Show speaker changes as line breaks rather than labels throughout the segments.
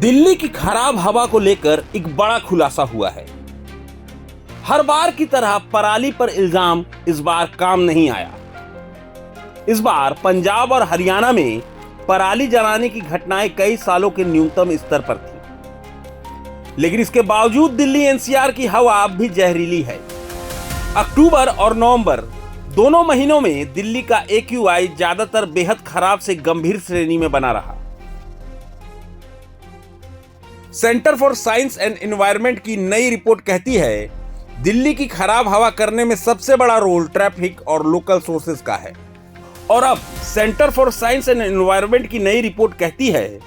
दिल्ली की खराब हवा को लेकर एक बड़ा खुलासा हुआ है। हर बार की तरह पराली पर इल्जाम इस बार काम नहीं आया। इस बार पंजाब और हरियाणा में पराली जलाने की घटनाएं कई सालों के न्यूनतम स्तर पर थी, लेकिन इसके बावजूद दिल्ली एनसीआर की हवा अब भी जहरीली है। अक्टूबर और नवंबर दोनों महीनों में दिल्ली का AQI ज्यादातर बेहद खराब से गंभीर श्रेणी में बना रहा। Centre for science and environment की नई रिपोर्ट कहती है दिल्ली की खराब हवा करने में सबसे बड़ा रोल ट्रैफिक और लोकल सोर्सेज का है। और अब centre for science and environment की नई रिपोर्ट कहती है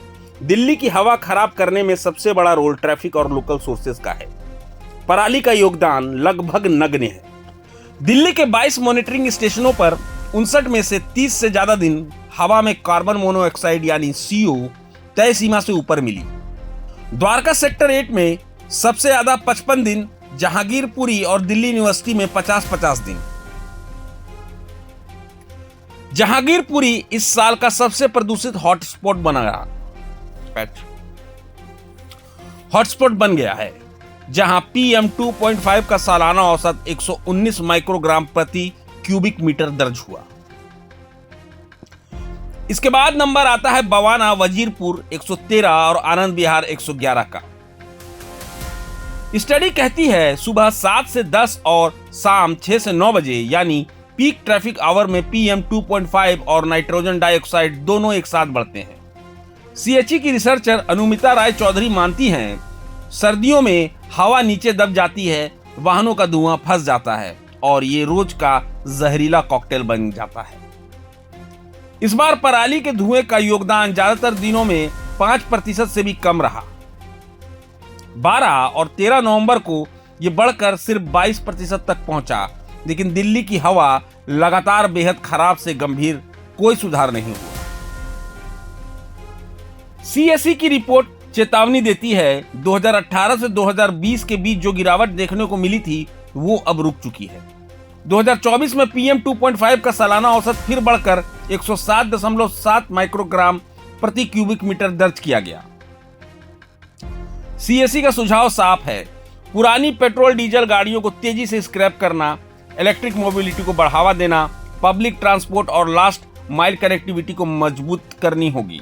दिल्ली की हवा खराब करने में सबसे बड़ा रोल ट्रैफिक और लोकल सोर्सेज का है। पराली का योगदान लगभग नगण्य है। दिल्ली के 22 मॉनिटरिंग स्टेशनों पर 59 में से 30 से ज्यादा दिन हवा में कार्बन मोनोऑक्साइड यानी CO तय सीमा से ऊपर मिली। द्वारका सेक्टर 8 में सबसे ज्यादा 55 दिन, जहांगीरपुरी और दिल्ली यूनिवर्सिटी में 50-50 दिन। जहांगीरपुरी इस साल का सबसे प्रदूषित हॉटस्पॉट बन गया है, जहां PM 2.5 का सालाना औसत 119 माइक्रोग्राम प्रति क्यूबिक मीटर दर्ज हुआ। इसके बाद नंबर आता है बवाना, वजीरपुर 113 और आनंद विहार 111 का। स्टडी कहती है सुबह 7 से 10 और शाम 6 से 9 बजे यानी पीक ट्रैफिक आवर में PM 2.5 और नाइट्रोजन डाइऑक्साइड दोनों एक साथ बढ़ते हैं। CHE की रिसर्चर अनुमिता राय चौधरी मानती हैं सर्दियों में हवा नीचे दब जाती है, वाहनों का धुआं फंस जाता है और ये रोज का जहरीला कॉकटेल बन जाता है। इस बार पराली के धुएं का योगदान ज्यादातर दिनों में 5% से भी कम रहा। 12 और 13 नवंबर को यह बढ़कर सिर्फ 22% तक पहुंचा, लेकिन दिल्ली की हवा लगातार बेहद खराब से गंभीर, कोई सुधार नहीं हुआ। CSE की रिपोर्ट चेतावनी देती है 2018 से 2020 के बीच जो गिरावट देखने को मिली थी वो अब रुक चुकी है। 2024 में PM 2.5 का सालाना औसत फिर बढ़कर 107.7 माइक्रोग्राम प्रति क्यूबिक मीटर दर्ज किया गया। CSE का सुझाव साफ है, पुरानी पेट्रोल डीजल गाड़ियों को तेजी से स्क्रैप करना, इलेक्ट्रिक मोबिलिटी को बढ़ावा देना, पब्लिक ट्रांसपोर्ट और लास्ट माइल कनेक्टिविटी को मजबूत करनी होगी।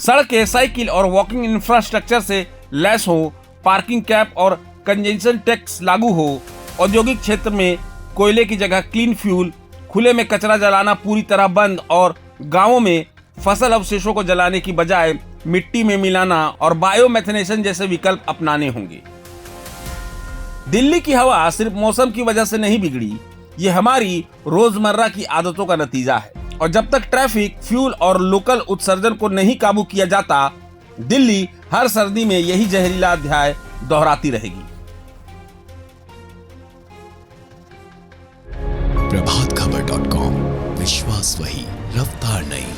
सड़कें, साइकिल और वॉकिंग इंफ्रास्ट्रक्चर से लैस हो, पार्किंग कैप और कंजेशन टैक्स लागू हो, औद्योगिक क्षेत्र में कोयले की जगह क्लीन फ्यूल, खुले में कचरा जलाना पूरी तरह बंद और गांवों में फसल अवशेषों को जलाने की बजाय मिट्टी में मिलाना और बायोमेथनेशन जैसे विकल्प अपनाने होंगे। दिल्ली की हवा सिर्फ मौसम की वजह से नहीं बिगड़ी, ये हमारी रोजमर्रा की आदतों का नतीजा है। और जब तक ट्रैफिक, फ्यूल और लोकल उत्सर्जन को नहीं काबू किया जाता, दिल्ली हर सर्दी में यही जहरीला अध्याय दोहराती रहेगी।
प्रभातखबर.com, विश्वास वही, रफ्तार नहीं।